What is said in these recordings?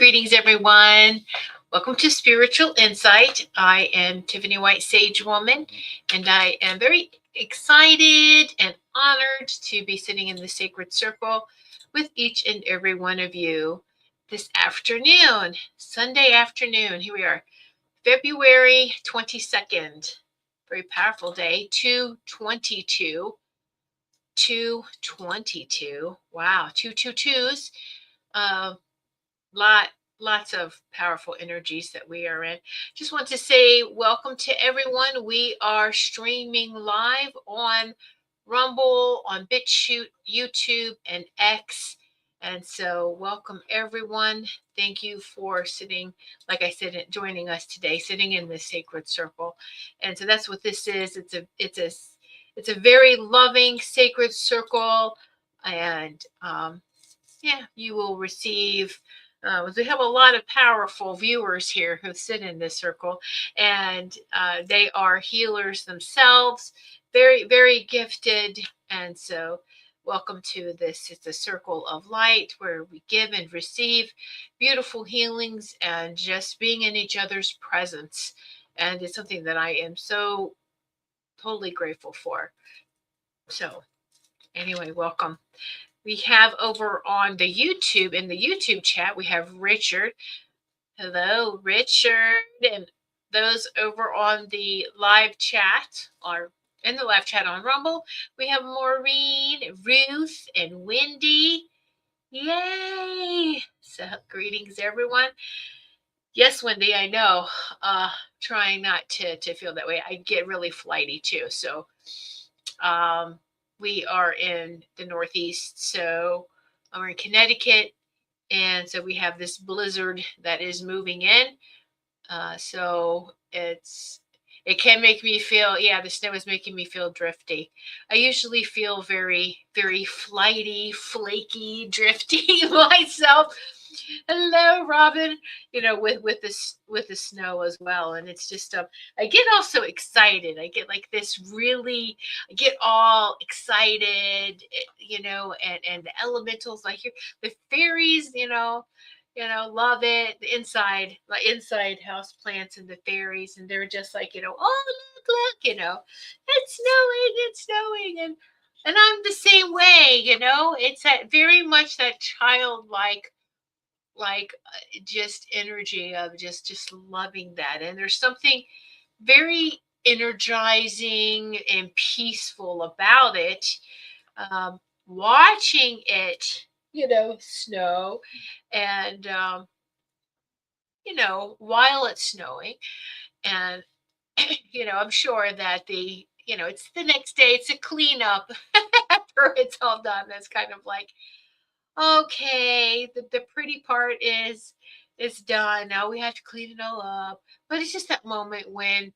Greetings, everyone. Welcome to Spiritual Insight. I am Tiffany White Sage Woman, and I am very excited and honored to be sitting in the sacred circle with each and every one of you this afternoon, Sunday afternoon. Here we are, February 22nd. Very powerful day, 222. 222. Wow, 222s. Lots of powerful energies that we are in. Just want to say welcome to everyone. We are streaming live on Rumble, on BitChute, YouTube, and X. And so welcome everyone. Thank you for sitting, like I said, joining us today, sitting in the sacred circle. And so that's what this is. It's a very loving sacred circle. And you will receive. We have a lot of powerful viewers here who sit in this circle, and they are healers themselves, very, very gifted. And so, welcome to this. It's a circle of light where we give and receive beautiful healings and just being in each other's presence. And it's something that I am so totally grateful for. So, anyway, welcome. We have over on the YouTube, in the YouTube chat, we have Richard. Hello, Richard. And those over on the live chat, or in the live chat on Rumble, we have Maureen, Ruth, and Wendy. Yay! So, greetings, everyone. Yes, Wendy, I know. Trying not to feel that way. I get really flighty too. So, we are in the Northeast, so we're in Connecticut, and so we have this blizzard that is moving in. So it can make me feel, the snow is making me feel drifty. I usually feel very, very flighty, flaky, drifty myself. Hello, Robin. With the snow as well, and it's just I get all so excited. I get like this really. I get all excited, and the elementals. I hear the fairies. Love it. The inside house plants and the fairies, and they're just like, oh look, it's snowing, and I'm the same way. It's that very much that childlike just energy of just loving that. And there's something very energizing and peaceful about it. Watching it snow, and while it's snowing, and I'm sure that it's the next day, it's a cleanup after it's all done. That's kind of like, okay, the pretty part is done. Now we have to clean it all up. But it's just that moment when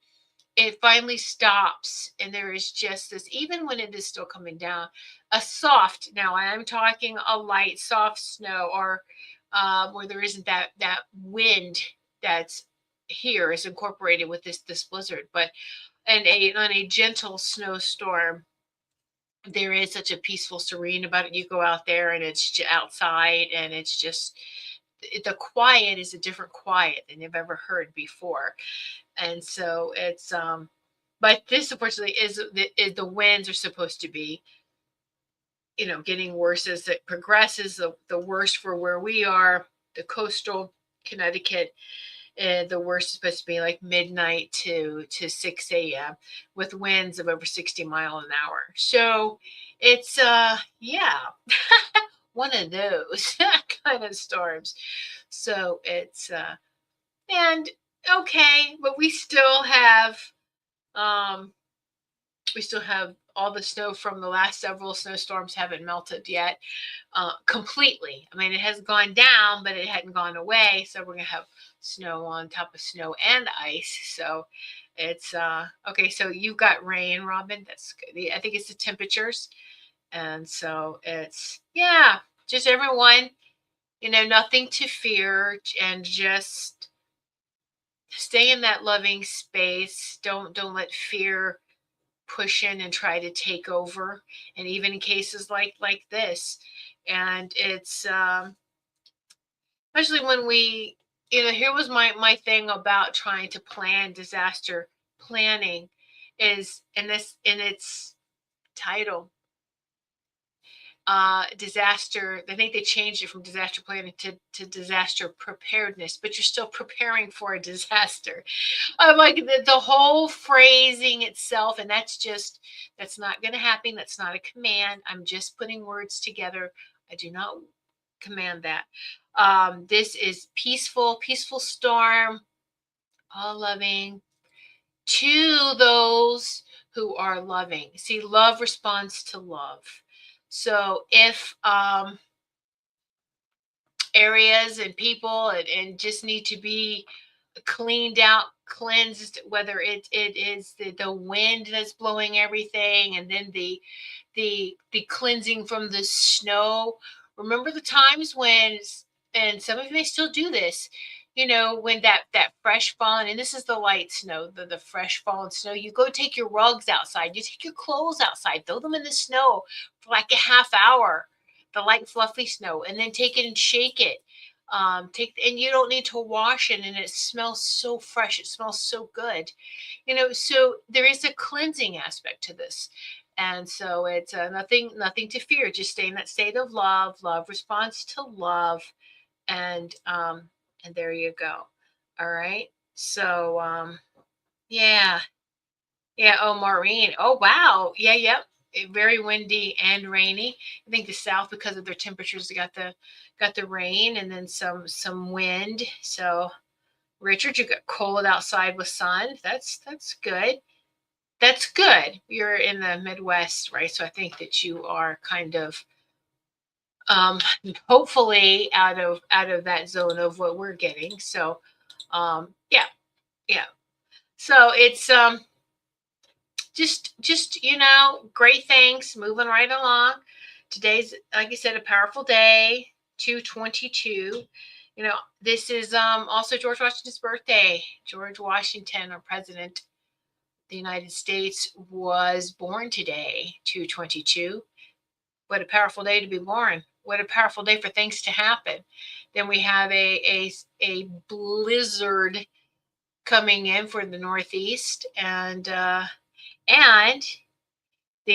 it finally stops, and there is just this, even when it is still coming down, a soft, now I'm talking a light, soft snow, or where there isn't that wind that's here is incorporated with this blizzard, but on a gentle snowstorm, there is such a peaceful serene about it. You go out there and it's outside, and it's just the quiet is a different quiet than you've ever heard before. And so it's but this unfortunately is the winds are supposed to be getting worse as it progresses. The worst for where we are, the coastal Connecticut, the worst is supposed to be like midnight to 6 a.m. with winds of over 60 miles an hour. So it's one of those kind of storms. So it's and okay, but we still have all the snow from the last several snowstorms haven't melted yet completely. I mean, it has gone down, but it hadn't gone away. So we're gonna have snow on top of snow and ice. So it's okay. So you got rain, Robin. That's good. I think it's the temperatures, and so it's just everyone, nothing to fear, and just stay in that loving space. Don't let fear push in and try to take over. And even in cases like this, and it's especially when we, here was my thing about trying to plan disaster planning is in its title, disaster. I think they changed it from disaster planning to disaster preparedness, but you're still preparing for a disaster. I'm like the whole phrasing itself, and that's not going to happen. That's not a command. I'm just putting words together. I do not command that. This is peaceful storm, all loving to those who are loving. See, love responds to love. So if areas and people and just need to be cleaned out, cleansed, whether it is the wind that's blowing everything, and then the cleansing from the snow. Remember the times when, and some of you may still do this, when that fresh fallen, and this is the light snow, the fresh fallen snow, you go take your rugs outside, you take your clothes outside, throw them in the snow for like a half hour, the light fluffy snow, and then take it and shake it. And you don't need to wash it, and it smells so fresh, it smells so good. So there is a cleansing aspect to this. And so it's nothing to fear. Just stay in that state of love. Love responds to love, and there you go. All right. So yeah, yeah. Oh, Maureen. Oh, wow. Yeah, yep. Very windy and rainy. I think the south, because of their temperatures, they got the rain and then some wind. So Richard, you got cold outside with sun. That's good. That's good. You're in the Midwest, right? So I think that you are kind of um, hopefully out of that zone of what we're getting. So yeah, yeah. So it's just great things moving right along. Today's, like I said, a powerful day. 222. This is also George Washington's birthday. George Washington, our president, the United States, was born today, 222. What a powerful day to be born. What a powerful day for things to happen. Then we have a blizzard coming in for the Northeast, and the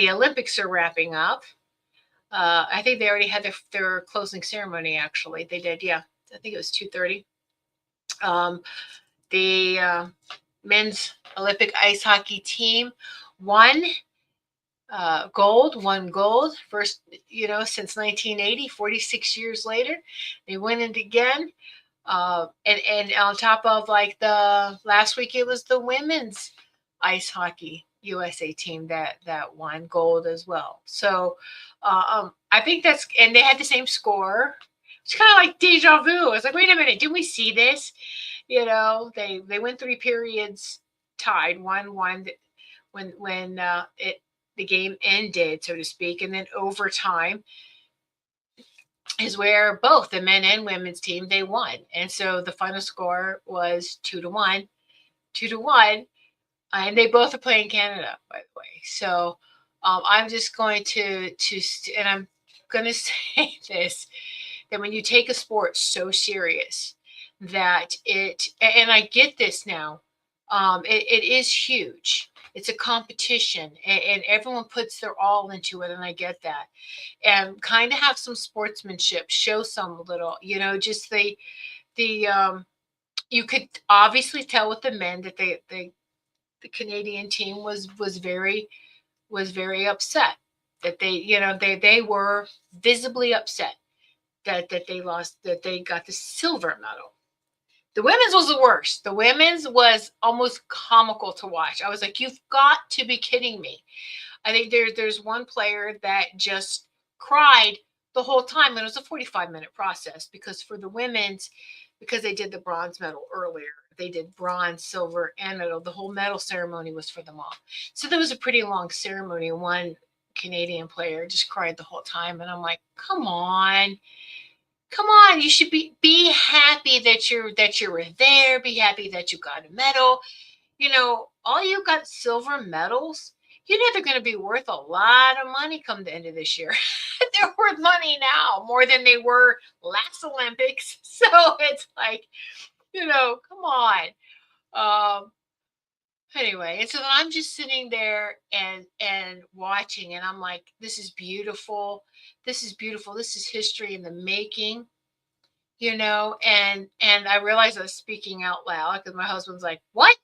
Olympics are wrapping up. I think they already had their closing ceremony. Actually, they did. Yeah, I think it was 2:30. The men's Olympic ice hockey team won won gold, first, since 1980, 46 years later. They win it again. And on top of, like, the last week, it was the women's ice hockey USA team that won gold as well. So I think and they had the same score. It's kind of like deja vu. I was like, wait a minute, didn't we see this? They went 3 periods tied, 1-1 when the game ended, so to speak, and then overtime is where both the men and women's team, they won, and so the final score was 2-1, 2-1, and they both are playing Canada, by the way. So I'm just going and I'm going to say this, that when you take a sport so serious, that and I get this now, it is huge. It's a competition, and everyone puts their all into it, and I get that. And kind of have some sportsmanship, show some little, just the you could obviously tell with the men that the Canadian team was very upset, that they were visibly upset that they lost, that they got the silver medal. The women's was the worst. The women's was almost comical to watch. I was like, you've got to be kidding me. I think there's one player that just cried the whole time, and it was a 45-minute process, because for the women's, because they did the bronze medal earlier, they did bronze, silver, and medal. The whole medal ceremony was for them all. So there was a pretty long ceremony. One Canadian player just cried the whole time, and I'm like, come on. Come on, you should be happy that you were there. Be happy that you got a medal. All you got silver medals. you know they're going to be worth a lot of money come the end of this year. They're worth money now more than they were last Olympics. So it's like, come on. Anyway, and so I'm just sitting there and watching, and I'm like, this is beautiful. This is beautiful. This is history in the making, and I realized I was speaking out loud because my husband's like, what?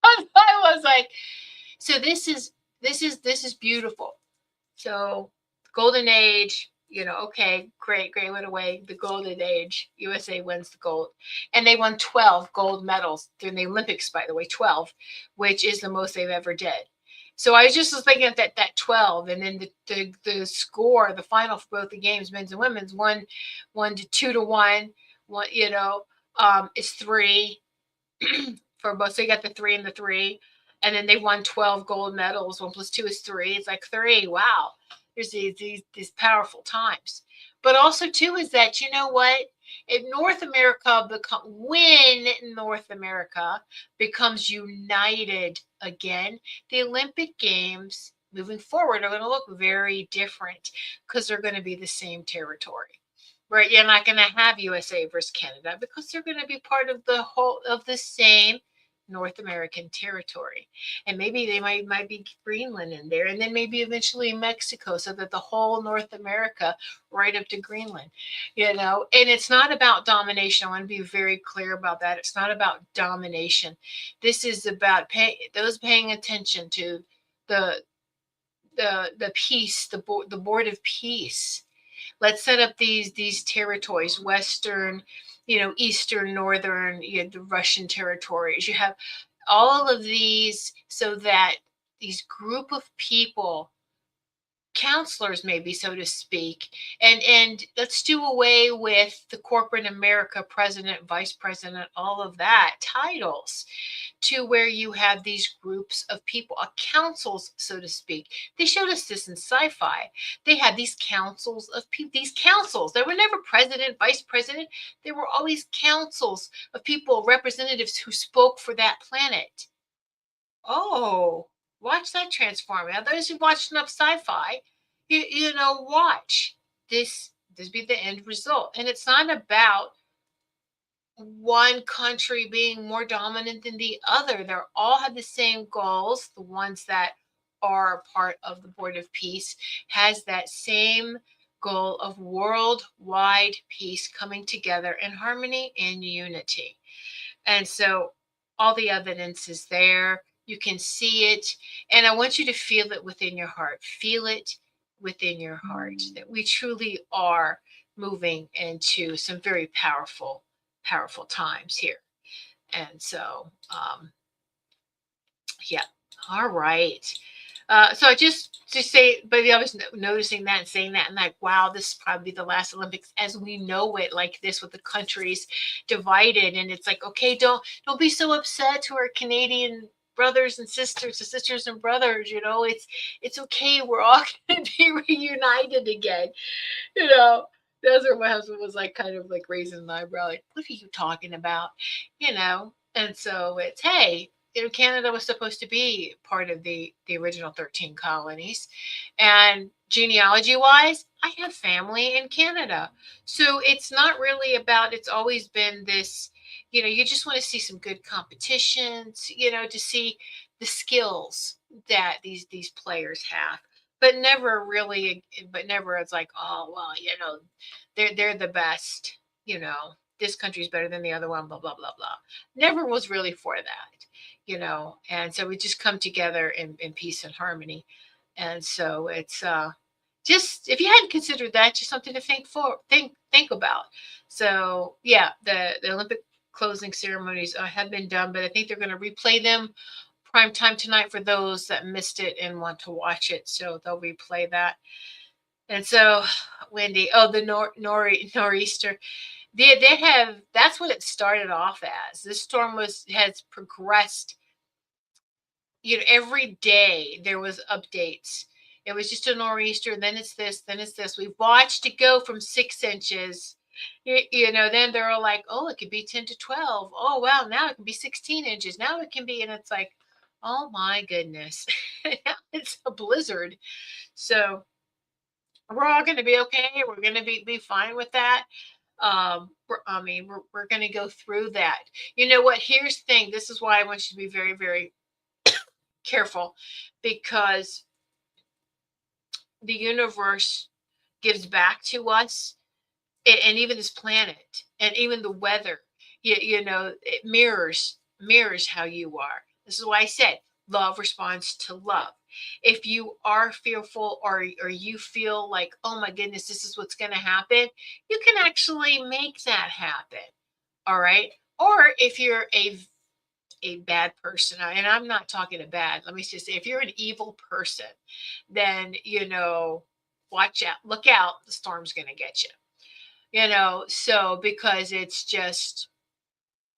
I was like, so this is beautiful. So golden age, okay, great, went away. The golden age, USA wins the gold. And they won 12 gold medals during the Olympics, by the way, 12, which is the most they've ever did. So I just was thinking of that 12, and then the score, the final for both the games, men's and women's, one to 2-1, it's 3 for both. So you got the 3 and the 3, and then they won 12 gold medals. 1 + 2 is 3. It's like 3. Wow. There's these powerful times. But also too is that, you know what? If North America when North America becomes united again, the Olympic Games moving forward are going to look very different because they're going to be the same territory. Right, you're not going to have USA versus Canada because they're going to be part of the same North American territory, and maybe they might be Greenland in there, and then maybe eventually Mexico, so that the whole North America, right up to Greenland, And it's not about domination. I want to be very clear about that. It's not about domination. This is about those paying attention to the peace, the board of peace. Let's set up these territories, Western, Eastern, Northern, the Russian territories. You have all of these so that these group of people, counselors maybe, so to speak, and let's do away with the corporate America, president, vice president, all of that titles, to where you have these groups of people, councils, so to speak. They showed us this in sci-fi. They had these councils of people, these councils. They were never president, vice president. They were always councils of people, representatives who spoke for that planet. Oh, watch that transform. Now, those who watched enough sci-fi, watch this. This be the end result, and it's not about one country being more dominant than the other. They all have the same goals. The ones that are part of the Board of Peace has that same goal of worldwide peace coming together in harmony and unity. And so all the evidence is there. You can see it. And I want you to feel it within your heart. Feel it within your heart that we truly are moving into some very powerful times here. And so, yeah. All right. So I just to say, but I was noticing that and saying that, and like, wow, this is probably the last Olympics as we know it, like this, with the countries divided. And it's like, okay, don't be so upset to our Canadian brothers and sisters and brothers. It's okay. We're all going to be reunited again. That's where my husband was like, kind of like raising an eyebrow, like, what are you talking about? And so it's, hey, Canada was supposed to be part of the original 13 colonies. And genealogy wise, I have family in Canada. So it's not really about, it's always been this, you just want to see some good competitions, to see the skills that these players have. But never it's like, oh, well, they're the best, this country's better than the other one, blah, blah, blah, blah. Never was really for that. And so we just come together in peace and harmony. And so it's just, if you hadn't considered that, just something to think about. So yeah, the Olympic closing ceremonies have been done, but I think they're going to replay them prime time tonight for those that missed it and want to watch it. So they'll replay that. And so, Wendy, the nor'easter. They have, that's what it started off as. This storm has progressed. Every day there was updates. It was just a nor'easter, then it's this, then it's this. We've watched it go from 6 inches. Then they're all like, oh, it could be 10 to 12. Oh, wow, now it can be 16 inches. Now it can be, and it's like, Oh my goodness. It's a blizzard. So we're all going to be okay. We're going to be fine with that. We're going to go through that. You know what? Here's the thing. This is why I want you to be very, very careful, because the universe gives back to us, and even this planet, and even the weather. It mirrors how you are. This is why I said love responds to love. If you are fearful, or you feel like, oh my goodness, this is what's going to happen, you can actually make that happen. All right. Or if you're a bad person, and I'm not talking a bad, let me just say, if you're an evil person, then, watch out, look out, the storm's going to get you. So because it's just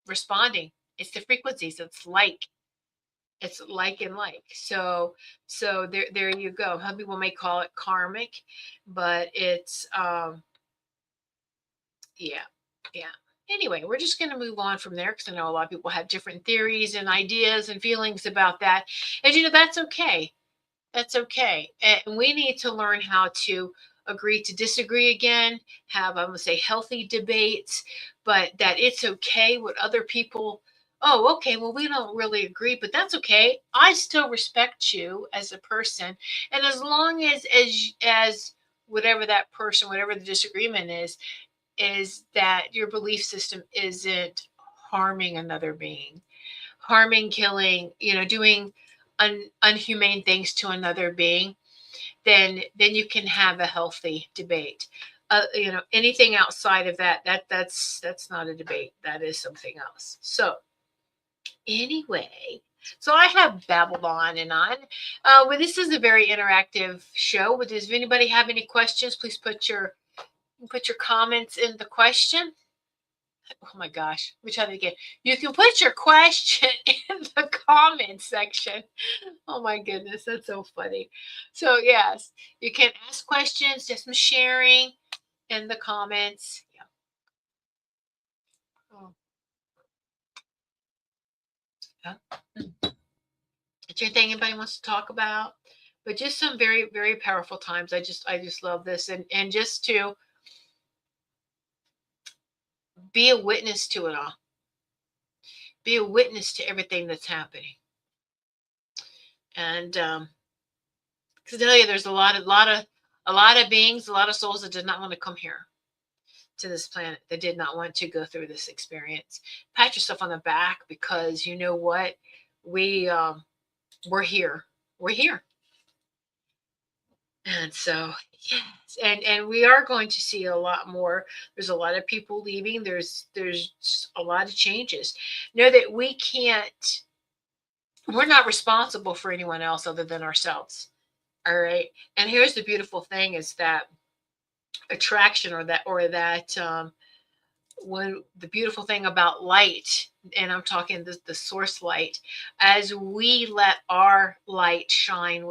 responding, it's the frequencies, it's like and like. So there you go. Some people may call it karmic, but it's yeah, yeah. Anyway, we're just going to move on from there, because I know a lot of people have different theories and ideas and feelings about that. And that's okay. That's okay. And we need to learn how to agree to disagree again, have, I'm going to say, healthy debates, but that it's okay with other people. Oh, okay. Well, we don't really agree, but that's okay. I still respect you as a person. And as long as whatever that person, whatever the disagreement is that your belief system isn't harming another being, harming, killing, doing unhumane things to another being, then you can have a healthy debate. Anything outside of that's not a debate. That is something else. So anyway, so I have babbled on and on. Well, this is a very interactive show. Does anybody have any questions? Please put your comments in the question. Oh my gosh, let me try that again. You can put your question in the comment section. Oh my goodness, that's so funny. So yes, you can ask questions, just some sharing in the comments. Yeah. Oh, yeah. Is there anything anybody wants to talk about? But just some very, very powerful times. I just love this, and just to be a witness to it all. Be a witness to everything that's happening. And to tell you, there's a lot of beings, a lot of souls that did not want to come here to this planet. That did not want to go through this experience. Pat yourself on the back, because you know what, we're here. We're here, and so yes, and we are going to see a lot more. There's a lot of people leaving. There's a lot of changes. Know that we can't. We're not responsible for anyone else other than ourselves. All right. And here's the beautiful thing: is that attraction, or that when the beautiful thing about light, and I'm talking the source light, as we let our light shine,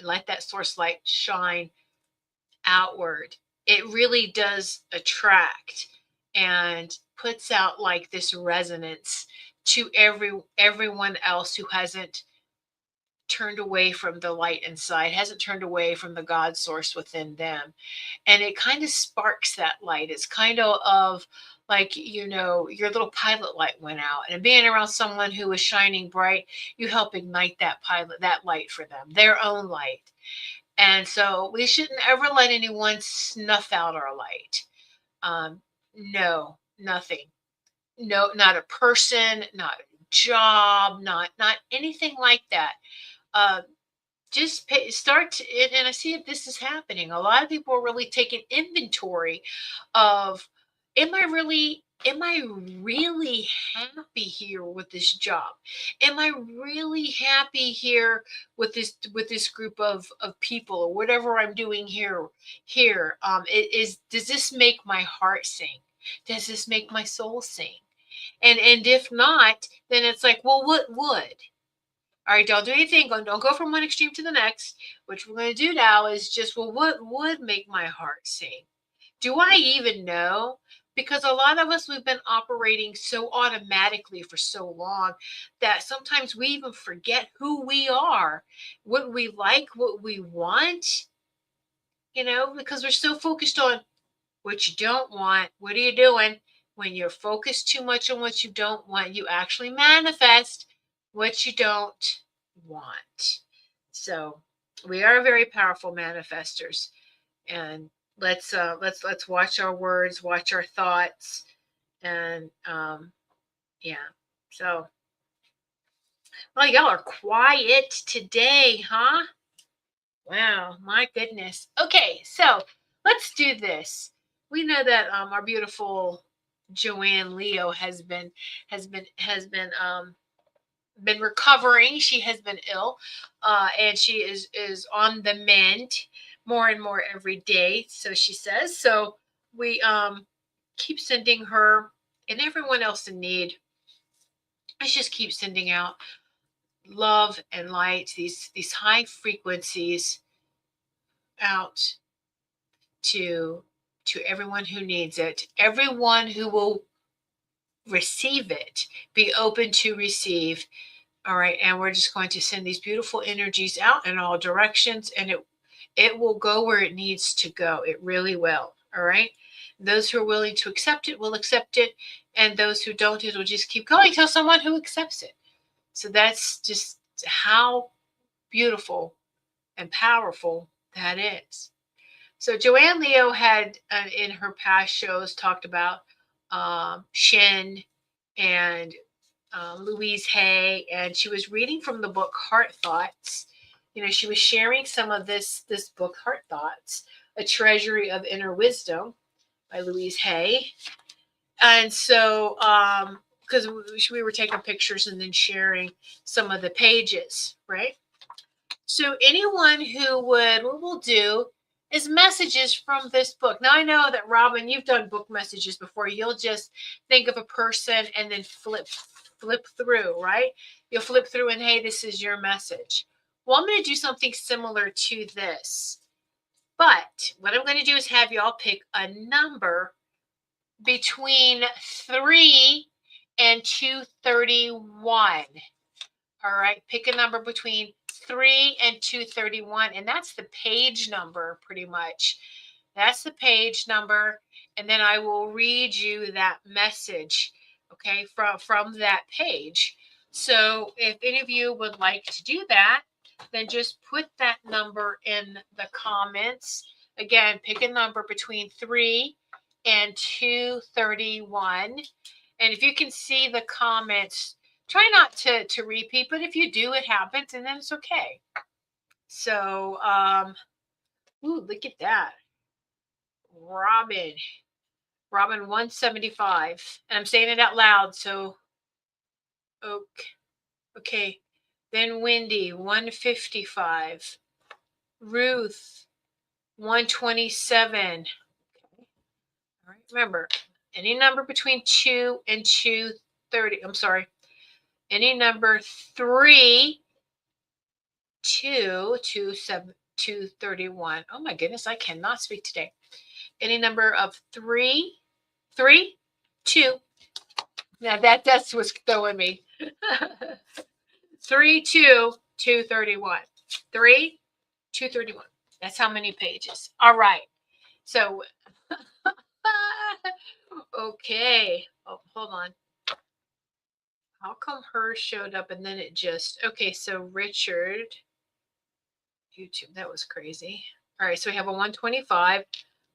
let that source light shine outward, it really does attract and puts out like this resonance to everyone else who hasn't turned away from the light inside, hasn't turned away from the God source within them. And it kind of sparks that light. It's kind of like, your little pilot light went out, and being around someone who is shining bright, you help ignite that light for them, their own light. And so we shouldn't ever let anyone snuff out our light. No, nothing. No, not a person, not a job, not anything like that. Uh, just start to, and I see if this is happening. A lot of people are really taking inventory of, am I really happy here with this job? Am I really happy here with this group of people, or whatever I'm doing here? Does this make my heart sing? Does this make my soul sing? And if not, then it's like, well, what would? All right, don't do anything. Don't go from one extreme to the next. What we're going to do now is just, well, what would make my heart sing? Do I even know? Because a lot of us, we've been operating so automatically for so long that sometimes we even forget who we are, what we like, what we want, because we're so focused on what you don't want. What are you doing? When you're focused too much on what you don't want, you actually manifest what you don't want. So we are very powerful manifestors, and let's watch our words, watch our thoughts, and yeah. So, well, y'all are quiet today, huh? Wow, my goodness. Okay, so let's do this. We know that our beautiful Joanne Leo has been recovering. She has been ill, and she is on the mend more and more every day. So she says. So we keep sending her and everyone else in need. Let's just keep sending out love and light, these high frequencies out to everyone who needs it, everyone who will receive it, be open to receive. All right, and we're just going to send these beautiful energies out in all directions, and it will go where it needs to go. It really will. All right. Those who are willing to accept it will accept it, and those who don't, it will just keep going till someone who accepts it. So that's just how beautiful and powerful that is. So Joanne Leo had, in her past shows, talked about Shin and Louise Hay, and she was reading from the book Heart Thoughts. She was sharing some of this book, Heart Thoughts, A Treasury of Inner Wisdom by Louise Hay. And so, because we were taking pictures and then sharing some of the pages, right? So anyone who what we'll do is messages from this book. Now I know that Robin, you've done book messages before. You'll just think of a person and then flip through, right? You'll flip through and hey, this is your message. Well, I'm going to do something similar to this. But what I'm going to do is have y'all pick a number between 3 and 231. All right, pick a number between 3 and 231, and that's the page number pretty much. That's the page number, and then I will read you that message, okay, from that page. So if any of you would like to do that, then just put that number in the comments. Again, pick a number between 3 and 231. And if you can see the comments, try not to repeat, but if you do, it happens, and then it's okay. So, ooh, look at that. Robin 175. And I'm saying it out loud, so okay. Then Wendy 155. Ruth 127. All right, remember, any number between 2 and 230. I'm sorry. Any number 3 231. Oh my goodness, I cannot speak today. Any number of 3, 2. Now that's what's throwing me. 3, 2, 231. 3, 231. That's how many pages. All right. So, okay. Oh, hold on. How come hers showed up and then it just, okay, so Richard, YouTube, that was crazy. All right, so we have a 125,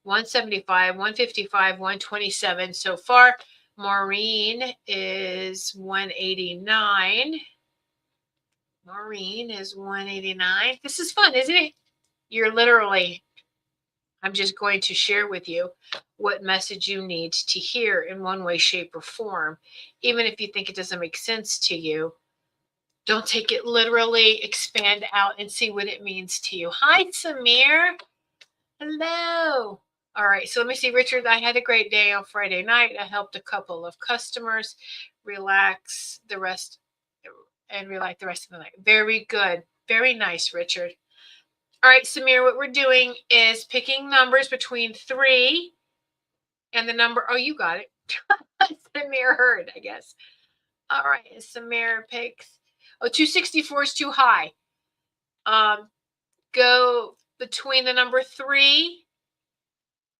175, 155, 127. So far, Maureen is 189. Maureen is 189. This is fun, isn't it? You're literally, I'm just going to share with you what message you need to hear in one way, shape, or form. Even if you think it doesn't make sense to you, don't take it literally, expand out and see what it means to you. Hi, Samir. Hello. All right, so let me see, Richard. I had a great day on Friday night. I helped a couple of customers relax the rest of the night. Very good. Very nice, Richard. All right, Samir, what we're doing is picking numbers between 3 And the number, oh, you got it. Samir heard, I guess. All right, Samir picks, 264 is too high. Go between the number 3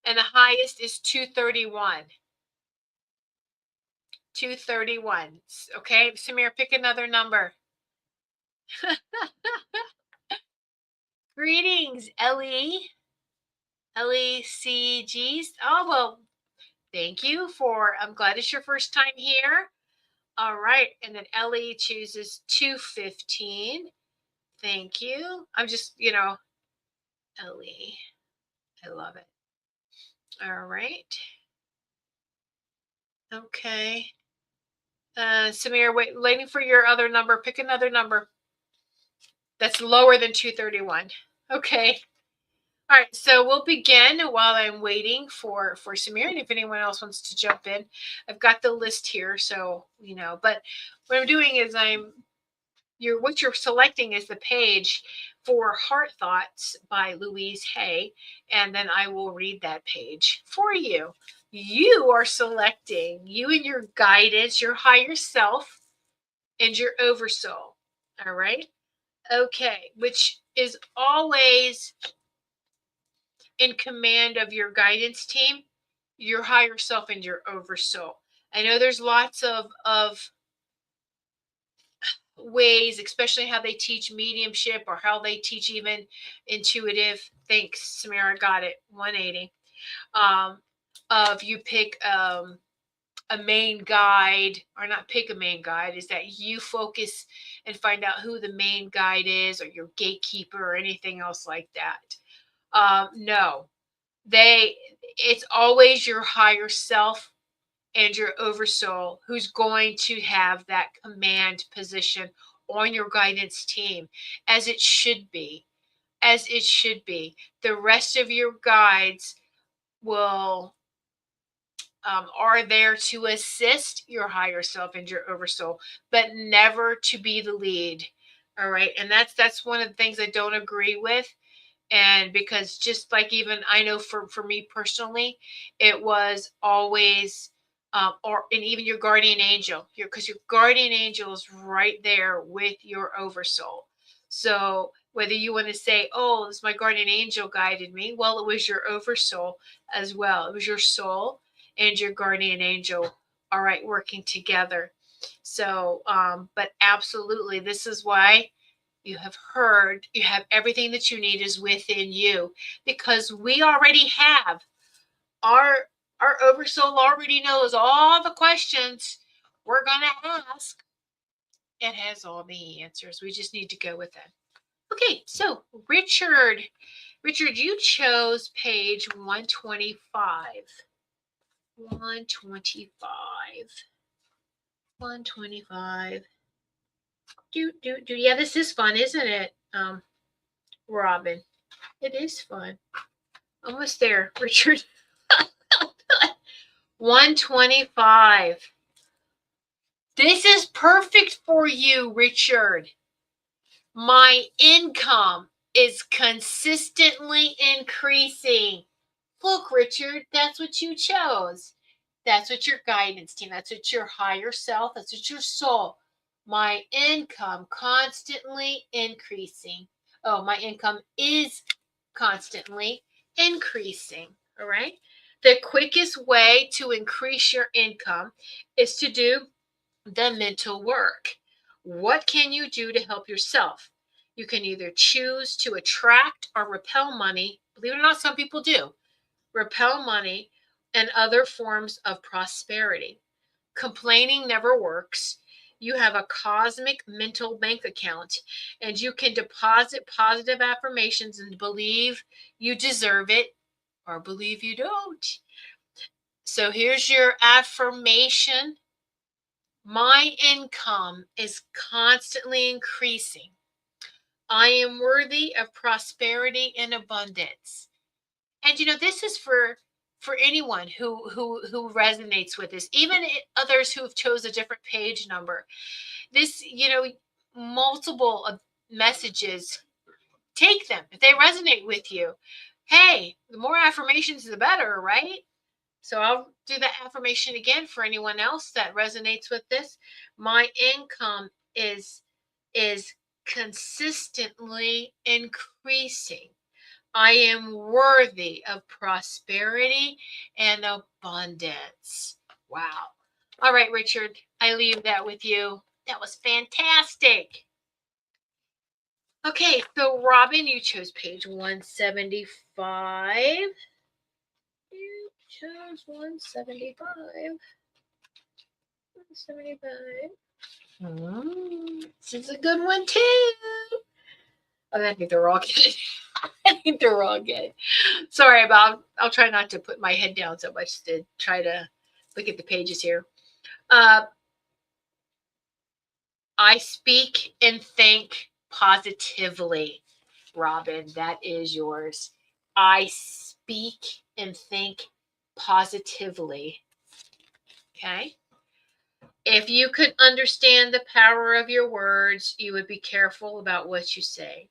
and the highest is 231. 231. Okay, Samir, pick another number. Greetings, Ellie. LECGs. Oh, well, thank you I'm glad it's your first time here. All right, and then Ellie chooses 215. Thank you. I'm just, Ellie. I love it. All right. Okay. Samir, waiting for your other number. Pick another number that's lower than 231. Okay. All right, so we'll begin while I'm waiting for Samir, and if anyone else wants to jump in, I've got the list here, so But what I'm doing is what you're selecting is the page for Heart Thoughts by Louise Hay, and then I will read that page for you. You are selecting you and your guidance, your higher self, and your oversoul. All right, okay, which is always in command of your guidance team, your higher self, and your oversoul. I know there's lots of ways, especially how they teach mediumship or how they teach even intuitive. Thanks, Samara, got it. 180. Of you pick a main guide, or not pick a main guide, is that you focus and find out who the main guide is, or your gatekeeper, or anything else like that. No, it's always your higher self and your oversoul who's going to have that command position on your guidance team, as it should be. The rest of your guides will are there to assist your higher self and your oversoul, but never to be the lead. All right, and that's one of the things I don't agree with. And because just like, even I know for me personally, it was always and even your guardian angel, because your guardian angel is right there with your oversoul. So whether you want to say, oh, this my guardian angel guided me, well, it was your oversoul as well. It was your soul and your guardian angel, all right, working together. So but absolutely, this is why you have everything that you need is within you, because we already have our oversoul already knows all the questions we're going to ask. It has all the answers. We just need to go with it. Okay, so Richard, you chose page 125. 125. Yeah, this is fun, isn't it, Robin? It is fun. Almost there, Richard. 125. This is perfect for you, Richard. My income is consistently increasing. Look, Richard, that's what you chose. That's what your guidance team, that's what your higher self, that's what your soul. My income constantly increasing. Oh, my income is constantly increasing. All right. The quickest way to increase your income is to do the mental work. What can you do to help yourself? You can either choose to attract or repel money. Believe it or not, some people do. Repel money and other forms of prosperity. Complaining never works. You have a cosmic mental bank account, and you can deposit positive affirmations and believe you deserve it or believe you don't. So here's your affirmation. My income is constantly increasing. I am worthy of prosperity and abundance. And this is for anyone who resonates with this, even others who have chose a different page number. This, multiple messages, take them if they resonate with you. Hey, the more affirmations the better, right? So I'll do the affirmation again for anyone else that resonates with this. My income is consistently increasing. I am worthy of prosperity and abundance. Wow. All right, Richard, I leave that with you. That was fantastic. Okay, so Robin, you chose page 175. You chose 175. 175. This is a good one too. Oh, I think they're all good. I think they're all good. Sorry about. I'll try not to put my head down so much to try to look at the pages here. I speak and think positively. Robin, that is yours. I speak and think positively. Okay. If you could understand the power of your words, you would be careful about what you say.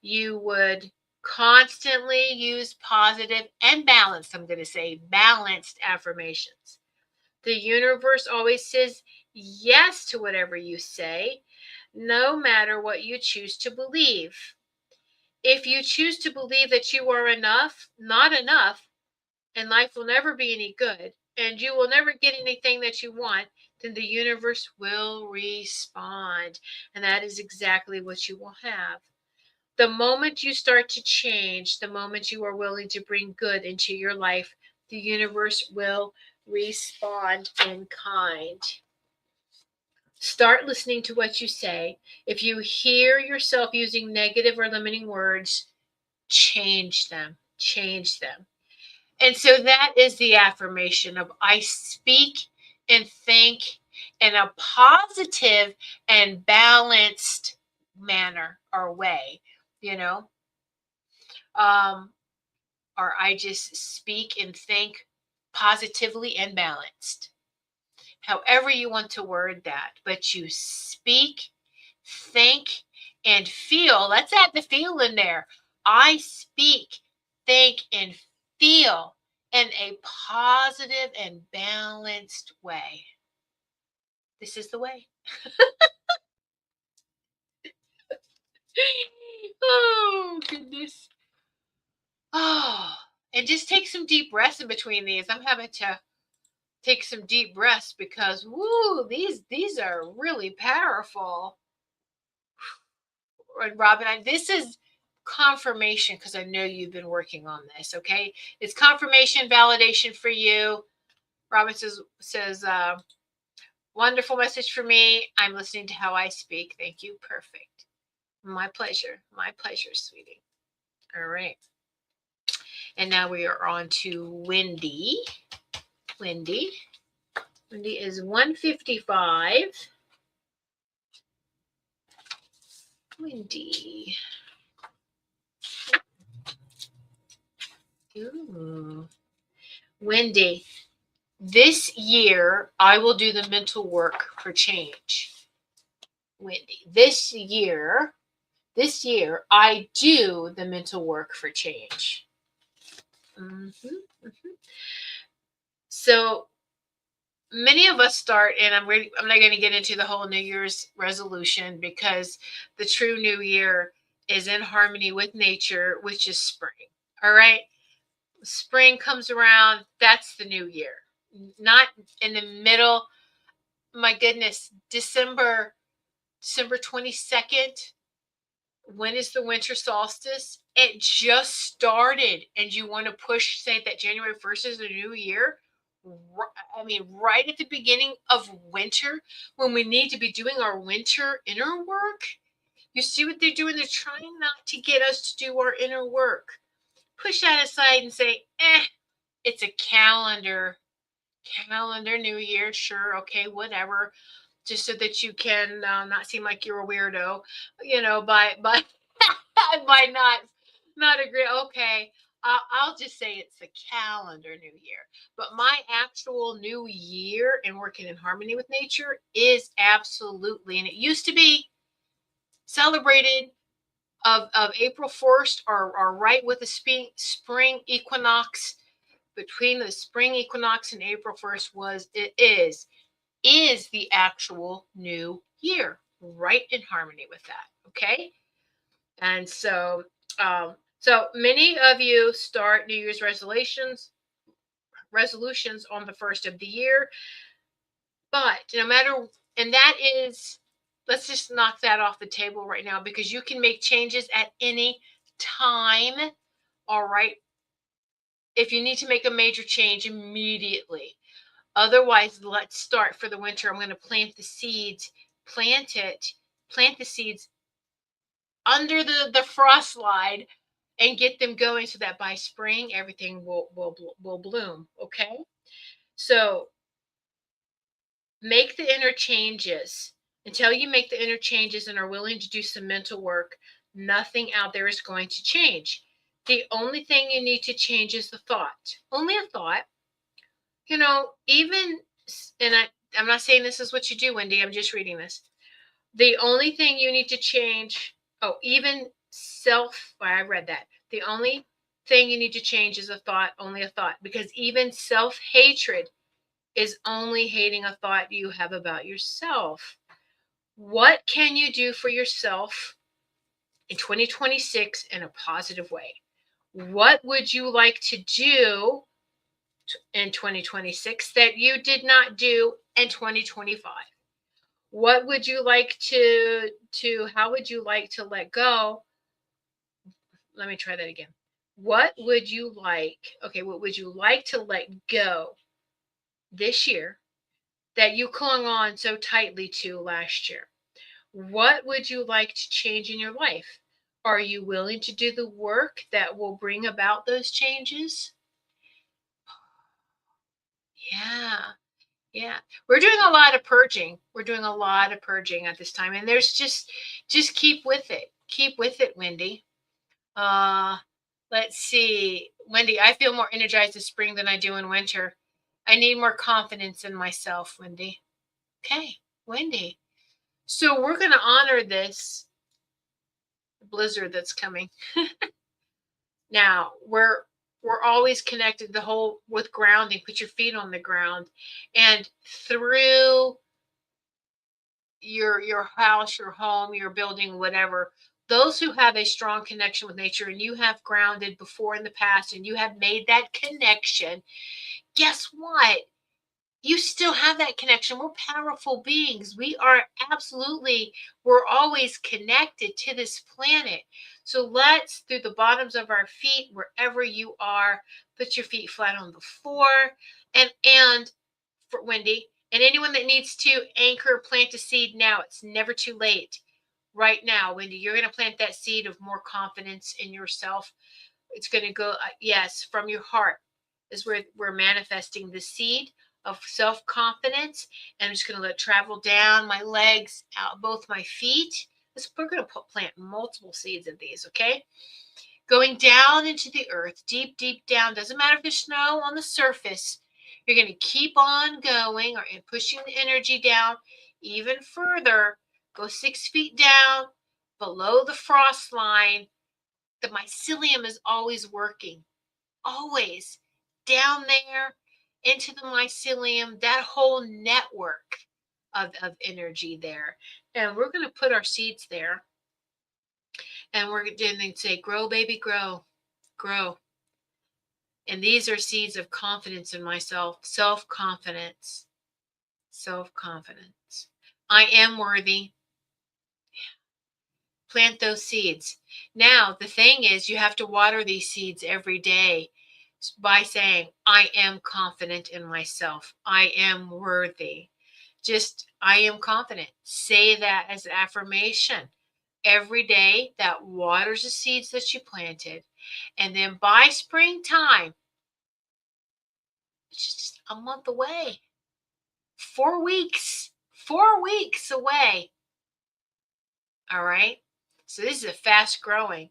You would constantly use positive and balanced, I'm going to say balanced affirmations. The universe always says yes to whatever you say, no matter what you choose to believe. If you choose to believe that you are enough, not enough, and life will never be any good, and you will never get anything that you want, then the universe will respond. And that is exactly what you will have. The moment you start to change, the moment you are willing to bring good into your life, the universe will respond in kind. Start listening to what you say. If you hear yourself using negative or limiting words, change them. Change them. And so that is the affirmation of I speak and think in a positive and balanced manner or way, you know. Or I just speak and think positively and balanced. However you want to word that, but you speak, think, and feel. Let's add the feel in there. I speak, think, and feel in a positive and balanced way. This is the way. Oh, goodness. Oh, and just take some deep breaths in between these. I'm having to take some deep breaths because woo, these are really powerful. And Robin, this is confirmation because I know you've been working on this. Okay, it's confirmation, validation for you. Robin says wonderful message for me. I'm listening to how I speak. Thank you. Perfect. My pleasure. My pleasure, sweetie. All right. And now we are on to Wendy. Wendy is 155. Wendy. Ooh. Wendy, this year I will do the mental work for change. Wendy, this year I do the mental work for change. So many of us start, and I'm not going to get into the whole New Year's resolution because the true New Year is in harmony with nature, which is spring. All right. Spring comes around. That's the new year. Not in the middle. My goodness, December 22nd. When is the winter solstice? It just started, and you want to push, say that January 1st is the new year. I mean, right at the beginning of winter, when we need to be doing our winter inner work. You see what they're doing? They're trying not to get us to do our inner work. Push that aside and say, it's a calendar new year. Sure. Okay. Whatever. Just so that you can not seem like you're a weirdo, by by not agree. Okay. I'll just say it's a calendar new year. But my actual new year and working in harmony with nature is absolutely, and it used to be celebrated of April 1st or right with the spring equinox. between the spring equinox and April 1st is the actual new year, right in harmony with that. Okay. And so many of you start New Year's resolutions on the first of the year, but no matter, and that is, let's just knock that off the table right now, because you can make changes at any time. All right. If you need to make a major change immediately. Otherwise, let's start for the winter. I'm going to plant the seeds, plant the seeds under the frost line, and get them going so that by spring everything will bloom. Okay. So make the inner changes. Until you make the inner changes and are willing to do some mental work, nothing out there is going to change. The only thing you need to change is the thought. Only a thought. Even, and I'm not saying this is what you do, Wendy. I'm just reading this. The only thing you need to change, even I read that. The only thing you need to change is a thought, only a thought, because even self-hatred is only hating a thought you have about yourself. What can you do for yourself in 2026 in a positive way? What would you like to do in 2026 that you did not do in 2025? What would you like how would you like to let go? Let me try that again. What would you like to let go this year that you clung on so tightly to last year? What would you like to change in your life? Are you willing to do the work that will bring about those changes? Yeah. We're doing a lot of purging. At this time. And there's just keep with it. Keep with it, Wendy. Let's see. Wendy, I feel more energized this spring than I do in winter. I need more confidence in myself, Wendy. Okay, Wendy. So we're going to honor this blizzard that's coming. Now, we're always connected with grounding. Put your feet on the ground, and through your house, your home, your building, whatever, those who have a strong connection with nature, and you have grounded before in the past and you have made that connection, guess what? You still have that connection. We're powerful beings. We're always connected to this planet. So let's, through the bottoms of our feet, wherever you are, put your feet flat on the floor. And for Wendy, and anyone that needs to anchor, plant a seed now. It's never too late. Right now, Wendy, you're going to plant that seed of more confidence in yourself. It's going to go, yes, from your heart is where we're manifesting the seed of self-confidence. And I'm just going to let it travel down my legs, out both my feet. We're going to plant multiple seeds of these, okay? Going down into the earth, deep, deep down. Doesn't matter if there's snow on the surface. You're going to keep on going and pushing the energy down even further. Go 6 feet down below the frost line. The mycelium is always working. Always. Down there into the mycelium, that whole network of energy there. And we're going to put our seeds there. And we're going to say, grow, baby, grow. Grow. And these are seeds of confidence in myself, self-confidence, self-confidence. I am worthy. Plant those seeds. Now, the thing is, you have to water these seeds every day by saying, I am confident in myself. I am worthy. I am confident. Say that as an affirmation every day. That waters the seeds that you planted. And then by springtime, it's just a month away. 4 weeks. 4 weeks away. All right. So this is a fast growing,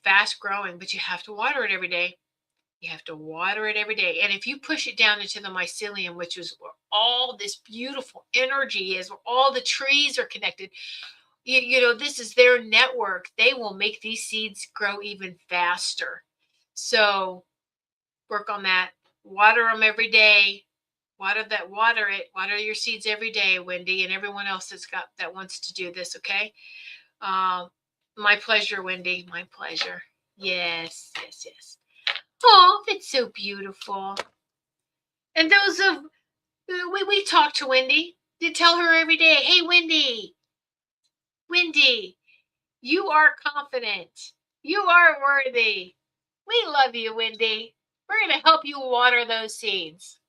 but you have to water it every day. You have to water it every day. And if you push it down into the mycelium, which is where all this beautiful energy is, where all the trees are connected, this is their network. They will make these seeds grow even faster. So Work on that. Water them every day. Water it. Water your seeds every day, Wendy, and everyone else that wants to do this. Okay. My pleasure, Wendy. My pleasure. Yes, yes, yes. Oh, that's so beautiful. And those of we talk to Wendy. To tell her every day, hey, Wendy, you are confident. You are worthy. We love you, Wendy. We're going to help you water those seeds.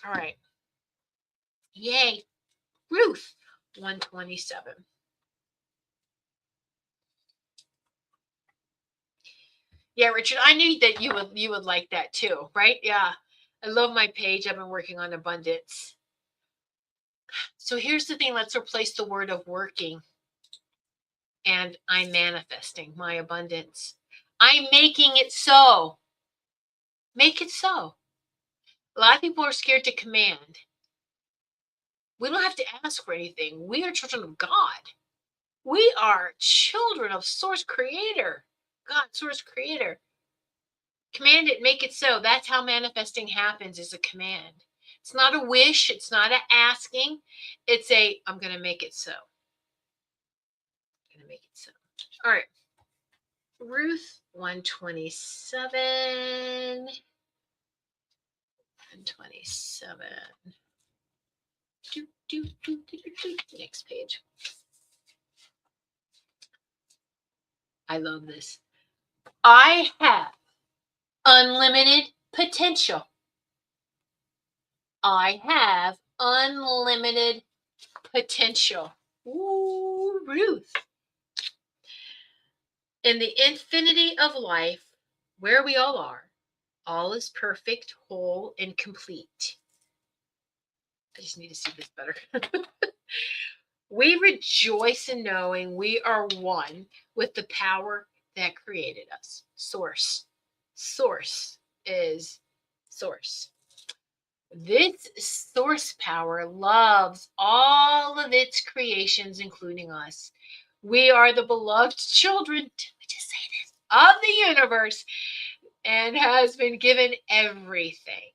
All right. Yay. Ruth, 127. Yeah, Richard, I knew that you would like that too, right? Yeah. I love my page. I've been working on abundance. So here's the thing. Let's replace the word of working. And I'm manifesting my abundance. I'm making it so. Make it so. A lot of people are scared to command. We don't have to ask for anything. We are children of God. We are children of Source Creator. God, Source Creator. Command it, make it so. That's how manifesting happens, is a command. It's not a wish. It's not an asking. It's I'm going to make it so. I'm going to make it so. All right. Ruth 127. 127. Next page. I love this. I have unlimited potential. I have unlimited potential. Ooh, Ruth. In the infinity of life, where we all is perfect, whole, and complete. I just need to see this better. We rejoice in knowing we are one with the power that created us. Source. Source is source. This source power loves all of its creations, including us. We are the beloved children, did we just say this, of the universe, and has been given everything.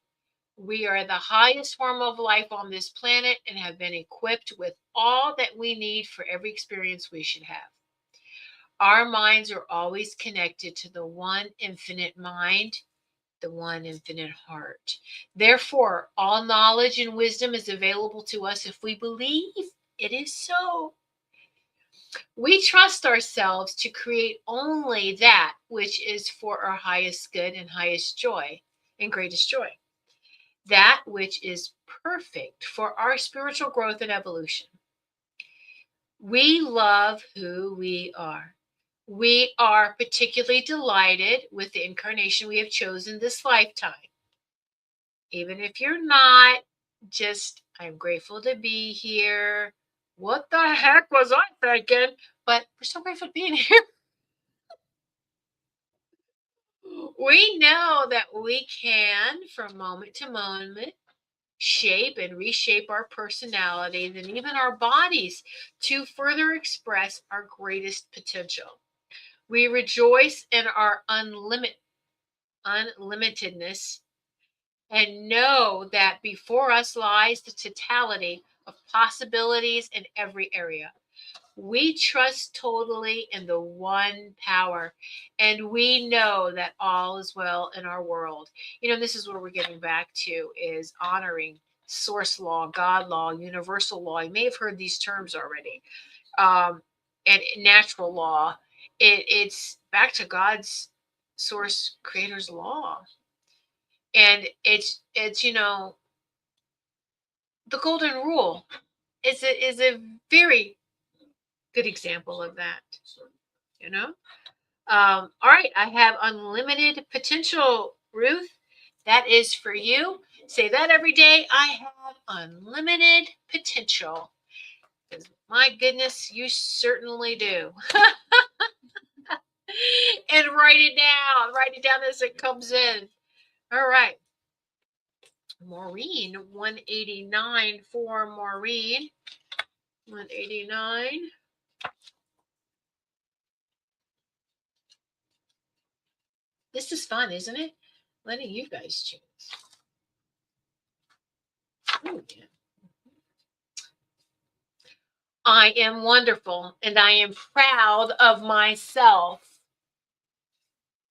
We are the highest form of life on this planet and have been equipped with all that we need for every experience we should have. Our minds are always connected to the one infinite mind, the one infinite heart. Therefore, all knowledge and wisdom is available to us if we believe it is so. We trust ourselves to create only that which is for our highest good and highest joy and greatest joy. That which is perfect for our spiritual growth and evolution. We love who we are. We are particularly delighted with the incarnation we have chosen this lifetime. Even if you're not, just, I'm grateful to be here. What the heck was I thinking? But we're so grateful to be here. We know that we can, from moment to moment, shape and reshape our personalities and even our bodies to further express our greatest potential. We rejoice in our unlimitedness and know that before us lies the totality of possibilities in every area. We trust totally in the one power, and we know that all is well in our world. This is where we're getting back to, is honoring source law, God law, universal law. You may have heard these terms already. And natural law. It's back to God's source creator's law. And it's the golden rule is a very good example of that. All right, I have unlimited potential, Ruth. That is for you. Say that every day. I have unlimited potential. My goodness, you certainly do. And write it down. Write it down as it comes in. All right. Maureen, 189 for Maureen. 189. This is fun, isn't it? Letting you guys choose. Oh, yeah. I am wonderful and I am proud of myself.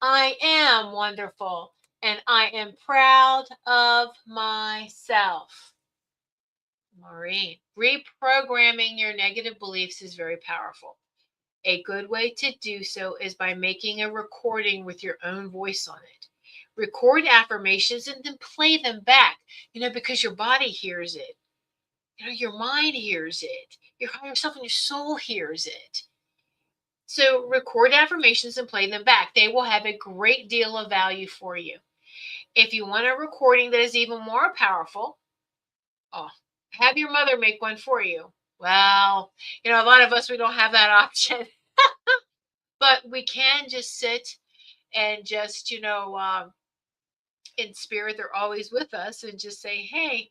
I am wonderful and I am proud of myself. Maureen, reprogramming your negative beliefs is very powerful. A good way to do so is by making a recording with your own voice on it. Record affirmations and then play them back, because your body hears it. Your mind hears it. Your higher self and your soul hears it. So record affirmations and play them back. They will have a great deal of value for you. If you want a recording that is even more powerful, have your mother make one for you. Well, a lot of us, we don't have that option. But we can just sit and just, in spirit, they're always with us, and just say, hey,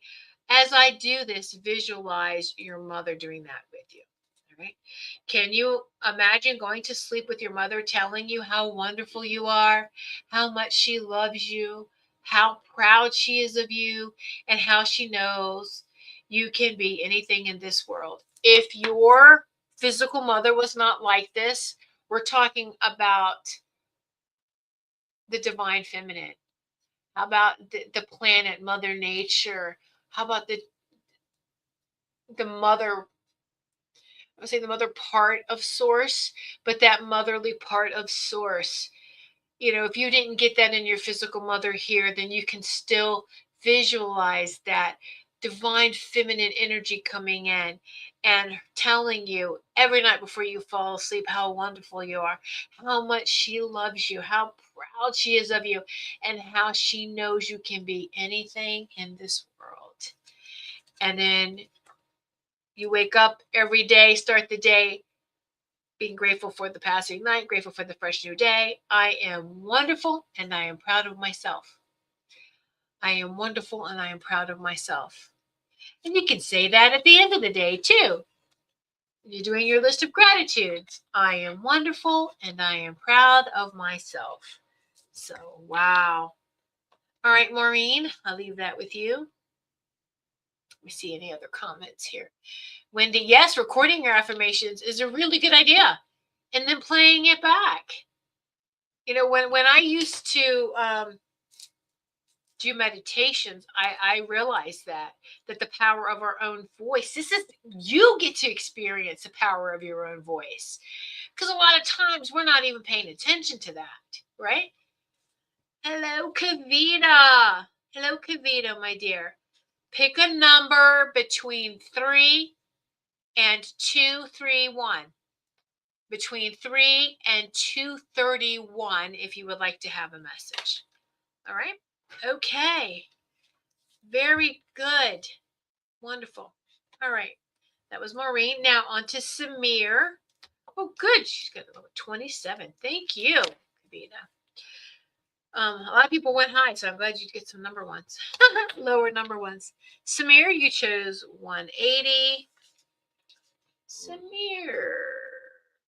as I do this, visualize your mother doing that with you. All right. Can you imagine going to sleep with your mother telling you how wonderful you are, how much she loves you, how proud she is of you, and how she knows you can be anything in this world? If your physical mother was not like this, we're talking about the divine feminine. How about the planet, Mother Nature? How about the mother? I would say the mother part of Source, but that motherly part of Source. If you didn't get that in your physical mother here, then you can still visualize that divine feminine energy coming in and telling you every night before you fall asleep how wonderful you are, how much she loves you, how proud she is of you, and how she knows you can be anything in this world. And then you wake up every day, start the day being grateful for the passing night, grateful for the fresh new day. I am wonderful and I am proud of myself. I am wonderful and I am proud of myself. And you can say that at the end of the day too. You're doing your list of gratitudes. I am wonderful and I am proud of myself. So, wow. All right, Maureen, I'll leave that with you. Let me see any other comments here. Wendy, yes, recording your affirmations is a really good idea. And then playing it back. When I used to do meditations, I realized that the power of our own voice, you get to experience the power of your own voice. Because a lot of times we're not even paying attention to that, right? Hello, Kavita. Hello, Kavita, my dear. Pick a number between 3 and 231. Between 3 and 231 if you would like to have a message. All right? Okay. Very good. Wonderful. All right. That was Maureen. Now on to Samir. Oh, good. She's got a 27. Thank you, Kavita. A lot of people went high, so I'm glad you get some number ones. Lower number ones. Samir, you chose 180. Samir,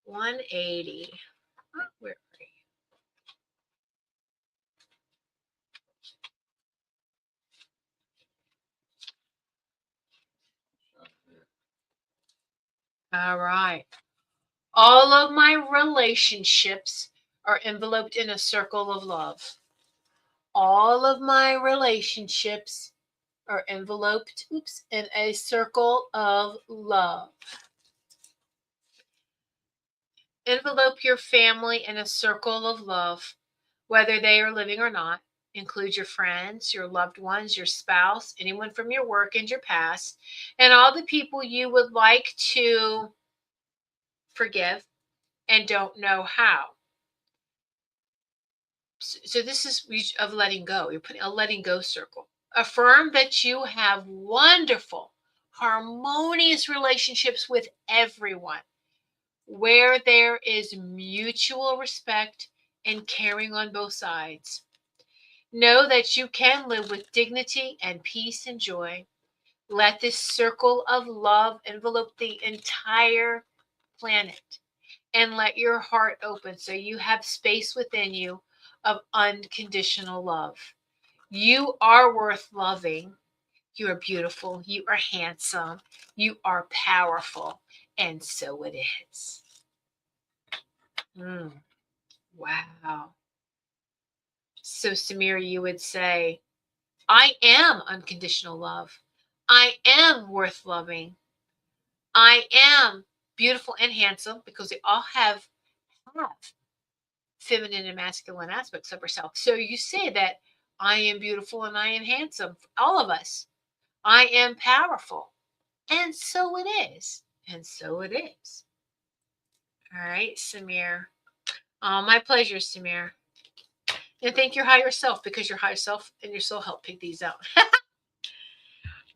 180. Oh, where are you? All right. All of my relationships are enveloped in a circle of love. All of my relationships are enveloped, in a circle of love. Envelope your family in a circle of love, whether they are living or not. Include your friends, your loved ones, your spouse, anyone from your work and your past, and all the people you would like to forgive and don't know how. So this is of letting go. You're putting a letting go circle. Affirm that you have wonderful, harmonious relationships with everyone, where there is mutual respect and caring on both sides. Know that you can live with dignity and peace and joy. Let this circle of love envelope the entire planet, and let your heart open so you have space within you of unconditional love. You are worth loving. You are beautiful. You are handsome. You are powerful. And so it is. Wow. So, Samir, you would say, I am unconditional love. I am worth loving. I am beautiful and handsome, because we all have feminine and masculine aspects of ourselves. So you say that I am beautiful and I am handsome. All of us. I am powerful. And so it is. And so it is. All right, Samir. My pleasure, Samir. And thank your higher self, because your higher self and your soul help pick these out.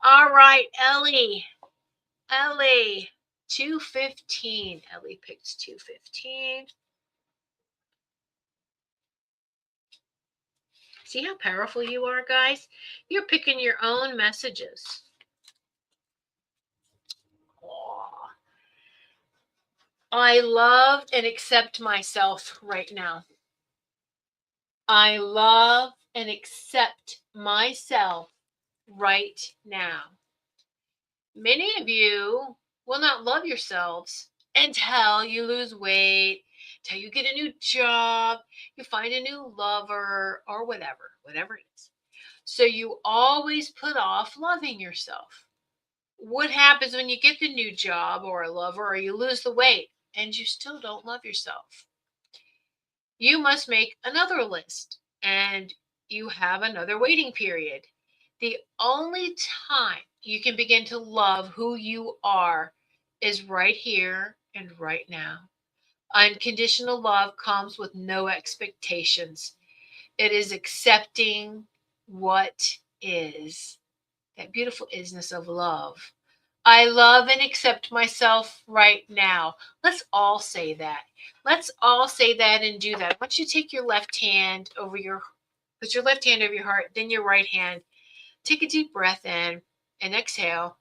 All right, Ellie. Ellie, 215. Ellie picks 215. See how powerful you are, guys? You're picking your own messages. Oh. I love and accept myself right now. I love and accept myself right now. Many of you will not love yourselves until you lose weight, until you get a new job, you find a new lover, or whatever it is. So you always put off loving yourself. What happens when you get the new job or a lover, or you lose the weight and you still don't love yourself? You must make another list, and you have another waiting period. The only time you can begin to love who you are is right here and right now. Unconditional love comes with no expectations. It is accepting what is. That beautiful isness of love. I love and accept myself right now. Let's all say that. Let's all say that and do that. I want you to take your left hand over put your left hand over your heart, then your right hand. Take a deep breath in and exhale.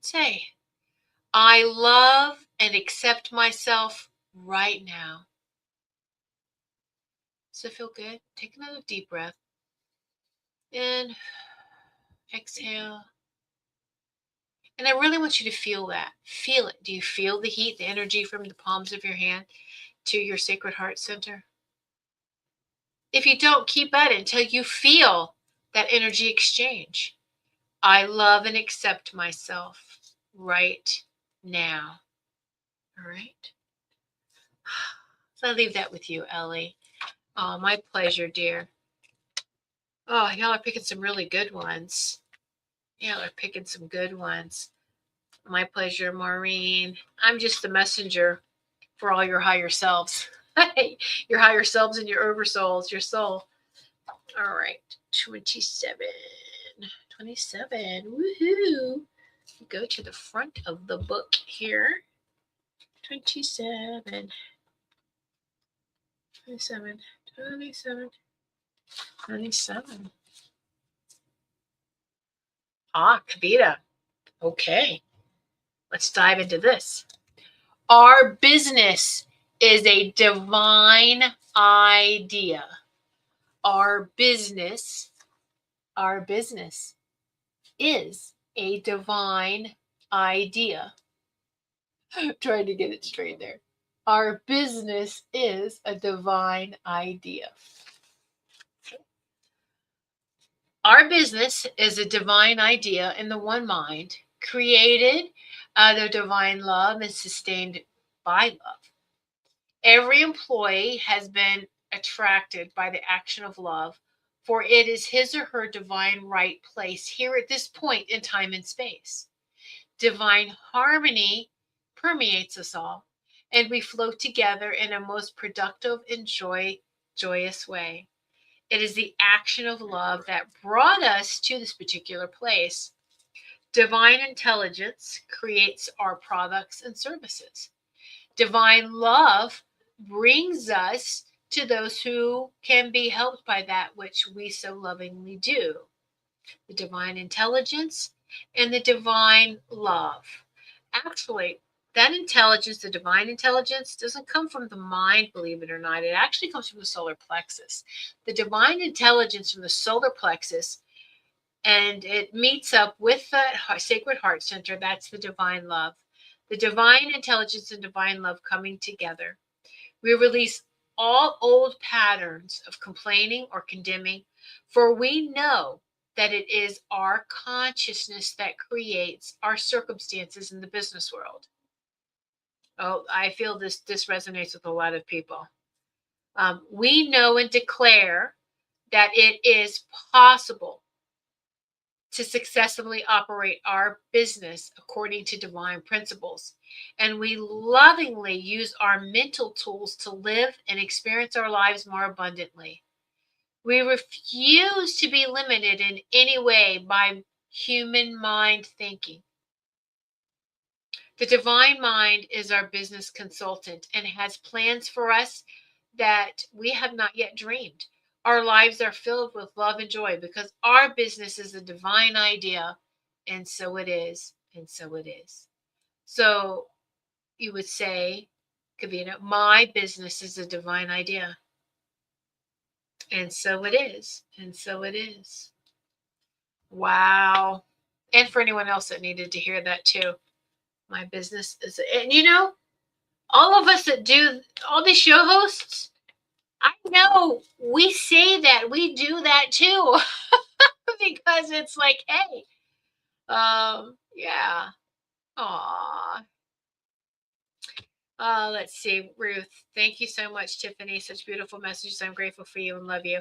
Say, I love and accept myself right now. Does it feel good? Take another deep breath. In, exhale. And I really want you to feel that. Feel it. Do you feel the heat, the energy from the palms of your hand to your sacred heart center? If you don't, keep at it until you feel that energy exchange. I love and accept myself right now. All right. So I leave that with you, Ellie. Oh, my pleasure, dear. Oh, y'all are picking some really good ones. Y'all are picking some good ones. My pleasure, Maureen. I'm just the messenger for all your higher selves. Your higher selves and your oversouls, your soul. All right, 27. 27. Woohoo. Go to the front of the book here. 27. 27. 27. 27. Ah, Kavita. Okay. Let's dive into this. Our business is a divine idea. Our business is a divine idea. I'm trying to get it straight there. Our business is a divine idea. Our business is a divine idea in the one mind, created out of divine love and sustained by love. Every employee has been attracted by the action of love, for it is his or her divine right place here at this point in time and space. Divine harmony permeates us all, and we flow together in a most productive and joyous way. It is the action of love that brought us to this particular place. Divine intelligence creates our products and services. Divine love brings us to those who can be helped by that which we so lovingly do. The divine intelligence and the divine love. Actually, That intelligence, the divine intelligence, doesn't come from the mind, believe it or not. It actually comes from the solar plexus. The divine intelligence from the solar plexus, and it meets up with the sacred heart center. That's the divine love. The divine intelligence and divine love coming together. We release all old patterns of complaining or condemning, for we know that it is our consciousness that creates our circumstances in the business world. Oh, I feel this resonates with a lot of people. We know and declare that it is possible to successfully operate our business according to divine principles. And we lovingly use our mental tools to live and experience our lives more abundantly. We refuse to be limited in any way by human mind thinking. The divine mind is our business consultant and has plans for us that we have not yet dreamed. Our lives are filled with love and joy because our business is a divine idea, and so it is, and so it is. So you would say, Kavina, my business is a divine idea. And so it is, and so it is. Wow. And for anyone else that needed to hear that too, my business is, and all of us that do, all the show hosts, I know we say that, we do that too, because it's like, hey, yeah, aw. Let's see, Ruth. Thank you so much, Tiffany. Such beautiful messages. I'm grateful for you and love you.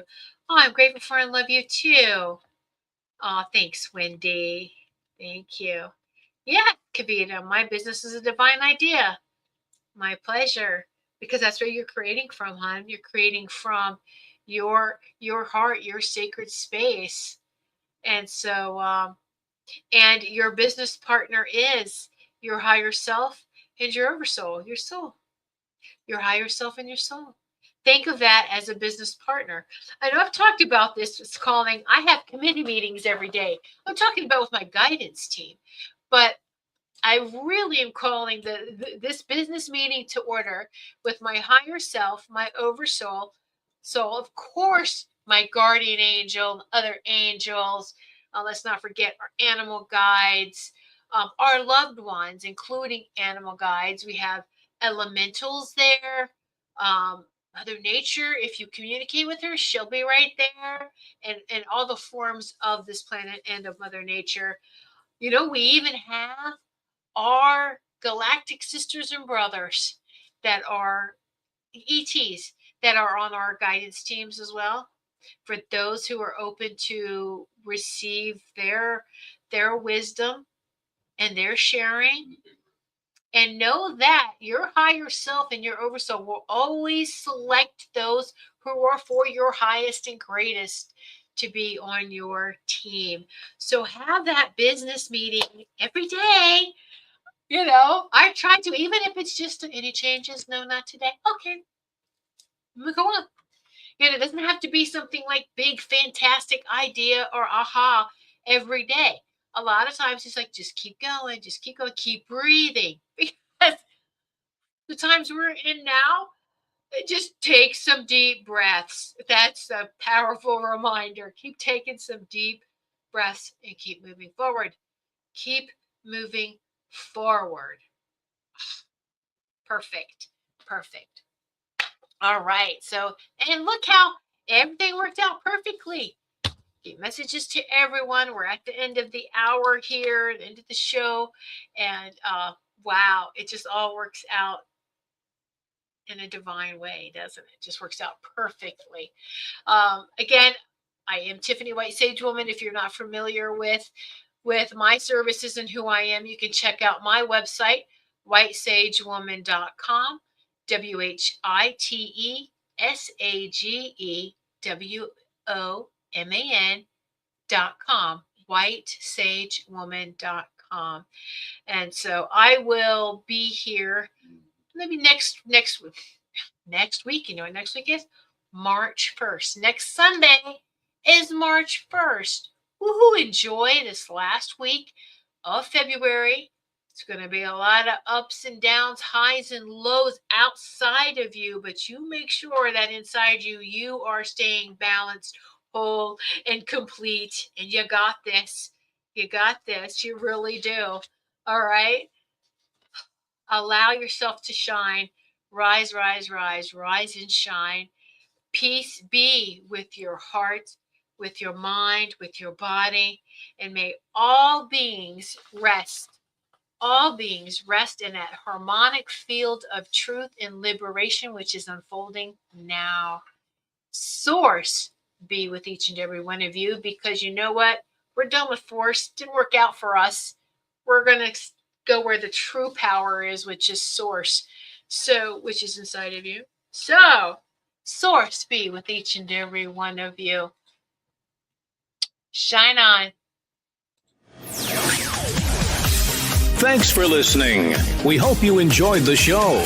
Oh, I'm grateful for and love you too. Oh, thanks, Wendy. Thank you. Yeah, Kavita, my business is a divine idea. My pleasure. Because that's where you're creating from, hon. You're creating from your heart, your sacred space. And so and your business partner is your higher self and your oversoul, your soul. Your higher self and your soul. Think of that as a business partner. I know I've talked about this. It's calling, I have committee meetings every day. I'm talking about with my guidance team, but I really am calling this business meeting to order with my higher self, my oversoul, soul, of course, my guardian angel, other angels. Let's not forget our animal guides, our loved ones, including animal guides. We have elementals there. Mother Nature, if you communicate with her, she'll be right there. And all the forms of this planet and of Mother Nature. We even have our galactic sisters and brothers that are ETs that are on our guidance teams as well. For those who are open to receive their wisdom and their sharing, and know that your higher self and your oversoul will always select those who are for your highest and greatest to be on your team. So have that business meeting every day. I try to, even if it's just any changes. No, not today. Okay, we go on. It doesn't have to be something like big, fantastic idea or aha every day. A lot of times it's like, just keep going, keep breathing. Because the times we're in now, just take some deep breaths. That's a powerful reminder. Keep taking some deep breaths and keep moving forward. Keep moving forward. Perfect. Perfect. All right. So, and look how everything worked out perfectly. Messages to everyone. We're at the end of the hour here, the end of the show. And wow, it just all works out in a divine way, doesn't it? Just works out perfectly. Again, I am Tiffany White Sage Woman. If you're not familiar with my services and who I am, you can check out my website, whitesagewoman.com, WHITESAGEWOMAN.com, whitesagewoman.com. And so I will be here maybe next week. Next week, you know what next week is? March 1st. Next Sunday is March 1st. Woohoo! Enjoy this last week of February. It's going to be a lot of ups and downs, highs and lows outside of you, but you make sure that inside you, you are staying balanced, whole, and complete. And you got this. You got this. You really do. All right. Allow yourself to shine. Rise, rise, rise, rise and shine. Peace be with your heart, with your mind, with your body, and may all beings rest. All beings rest in that harmonic field of truth and liberation, which is unfolding now. Source be with each and every one of you, because you know what? We're done with force. Didn't work out for us. We're going to go where the true power is, which is source. So, which is inside of you. So, source be with each and every one of you. Shine on. Thanks for listening. We hope you enjoyed the show.